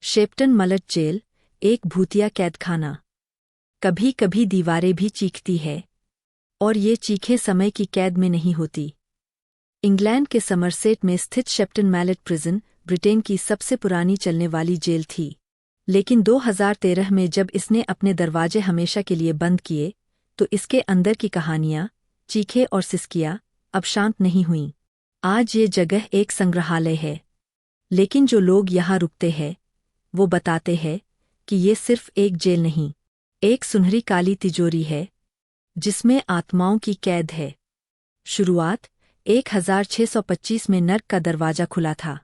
शेप्टन मलट jail, एक भूतिया कैदखाना। कभी कभी दीवारें भी चीखती है, और ये चीखें समय की कैद में नहीं होती। इंग्लैंड के समरसेट में स्थित शेप्टन मैलेट प्रिजन ब्रिटेन की सबसे पुरानी चलने वाली जेल थी। लेकिन 2013 में जब इसने अपने दरवाजे हमेशा के लिए बंद किए, तो इसके अंदर की कहानियां, चीखें और सिसकियां अब शांत नहीं हुईं। आज ये जगह एक संग्रहालय है, लेकिन जो लोग यहाँ रुकते हैं वो बताते हैं कि ये सिर्फ एक जेल नहीं, एक सुनहरी काली तिजोरी है जिसमें आत्माओं की कैद है। शुरुआत 1625 में नर्क का दरवाजा खुला था।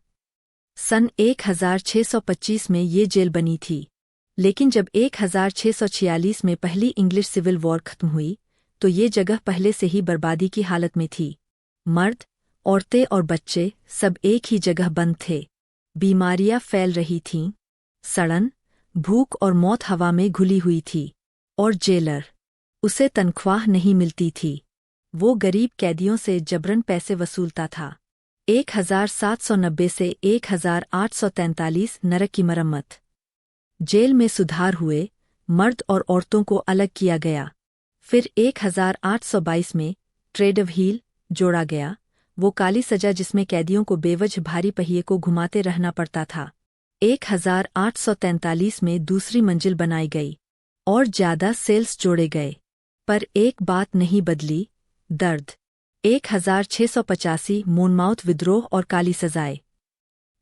सन 1625 में ये जेल बनी थी, लेकिन जब 1646 में पहली इंग्लिश सिविल वॉर खत्म हुई तो ये जगह पहले से ही बर्बादी की हालत में थी। मर्द, औरतें और बच्चे सब एक ही जगह बंद थे। बीमारियां फैल रही थीं, सड़न, भूख और मौत हवा में घुली हुई थी, और जेलर, उसे तनख्वाह नहीं मिलती थी। वो गरीब कैदियों से जबरन पैसे वसूलता था। 1790 से 1843 नरक की मरम्मत। जेल में सुधार हुए, मर्द और औरतों को अलग किया गया। फिर 1822 में ट्रेड ऑफ हील जोड़ा गया, वो काली सजा जिसमें कैदियों को बेवजह भारी पहिए को घुमाते रहना पड़ता था। 1843 में दूसरी मंजिल बनाई गई और ज्यादा सेल्स जोड़े गए, पर एक बात नहीं बदली, दर्द। 1685 मोनमाउथ विद्रोह और काली सजाएं।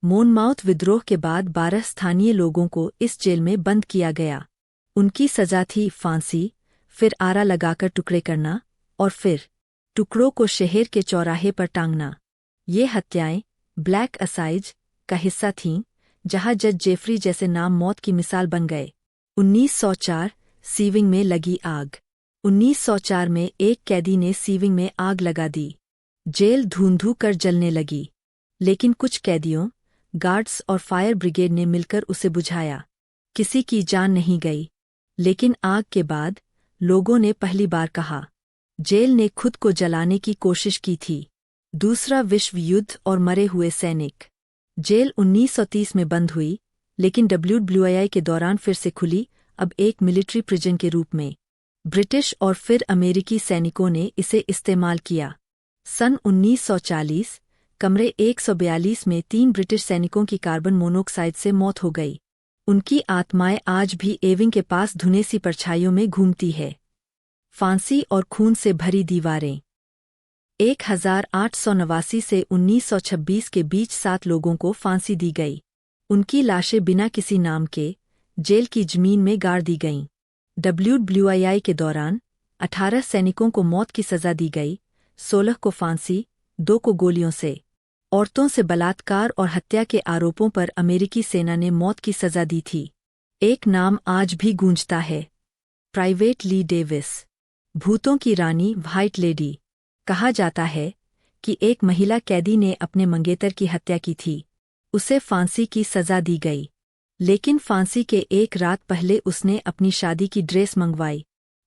मोनमाउथ विद्रोह के बाद 12 स्थानीय लोगों को इस जेल में बंद किया गया। उनकी सजा थी फांसी, फिर आरा लगाकर टुकड़े करना, और फिर टुकड़ों को शहर के चौराहे पर टांगना। ये हत्याएं ब्लैक असाइज का हिस्सा थीं, जहां जज जेफरी जैसे नाम मौत की मिसाल बन गए। 1904 सीविंग में लगी आग। 1904 में एक कैदी ने सीविंग में आग लगा दी। जेल धूं-धूं कर जलने लगी, लेकिन कुछ कैदियों, गार्ड्स और फायर ब्रिगेड ने मिलकर उसे बुझाया। किसी की जान नहीं गई, लेकिन आग के बाद लोगों ने पहली बार कहा, जेल ने खुद को जलाने की कोशिश की थी। दूसरा विश्व युद्ध और मरे हुए सैनिक। जेल 1930 में बंद हुई, लेकिन WWII के दौरान फिर से खुली, अब एक मिलिट्री प्रिजन के रूप में। ब्रिटिश और फिर अमेरिकी सैनिकों ने इसे इस्तेमाल किया। सन 1940 कमरे 142 में 3 ब्रिटिश सैनिकों की कार्बन मोनोऑक्साइड से मौत हो गई। उनकी आत्माएं आज भी एविंग के पास धुने सी परछाइयों में घूमती है। फांसी और खून से भरी दीवारें। 1889 से 1926 के बीच 7 लोगों को फांसी दी गई। उनकी लाशें बिना किसी नाम के जेल की जमीन में गाड़ दी गईं। WWII के दौरान 18 सैनिकों को मौत की सजा दी गई, 16 को फांसी, 2 को गोलियों से। औरतों से बलात्कार और हत्या के आरोपों पर अमेरिकी सेना ने मौत की सजा दी थी। एक नाम आज भी गूंजता है, प्राइवेट ली डेविस, भूतों की रानी व्हाइट लेडी। कहा जाता है कि एक महिला कैदी ने अपने मंगेतर की हत्या की थी। उसे फांसी की सजा दी गई, लेकिन फांसी के एक रात पहले उसने अपनी शादी की ड्रेस मंगवाई।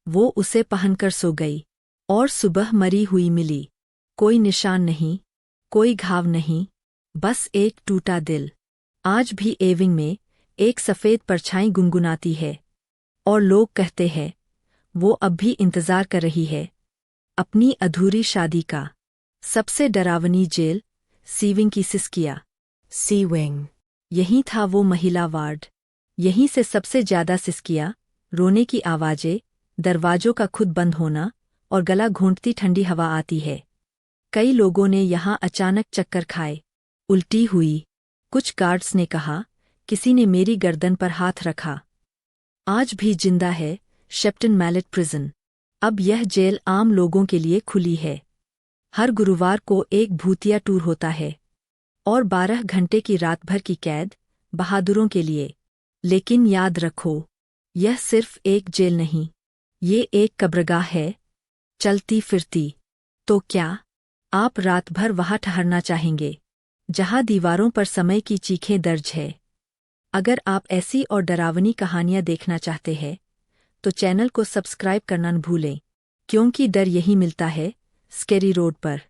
वो उसे पहनकर सो गई, और सुबह मरी हुई मिली। कोई निशान नहीं, कोई घाव नहीं, बस एक टूटा दिल। आज भी एविंग में एक सफ़ेद परछाई गुनगुनाती है, और लोग कहते हैं वो अब भी इंतज़ार कर रही है अपनी अधूरी शादी का। सबसे डरावनी जेल, सीविंग की सिसकिया। सीविंग, यहीं था वो महिला वार्ड। यहीं से सबसे ज्यादा सिसकिया, रोने की आवाजें, दरवाजों का खुद बंद होना और गला घोंटती ठंडी हवा आती है। कई लोगों ने यहाँ अचानक चक्कर खाए, उल्टी हुई। कुछ गार्ड्स ने कहा, किसी ने मेरी गर्दन पर हाथ रखा। आज भी जिंदा है शेप्टन मैलेट प्रिजन। अब यह जेल आम लोगों के लिए खुली है। हर गुरुवार को एक भूतिया टूर होता है, और 12 घंटे की रात भर की कैद बहादुरों के लिए। लेकिन याद रखो, यह सिर्फ एक जेल नहीं, ये एक कब्रगाह है, चलती फिरती। तो क्या आप रात भर वहां ठहरना चाहेंगे, जहां दीवारों पर समय की चीखें दर्ज है? अगर आप ऐसी और डरावनी कहानियां देखना चाहते हैं, तो चैनल को सब्सक्राइब करना न भूलें, क्योंकि डर यही मिलता है स्केरी रोड पर।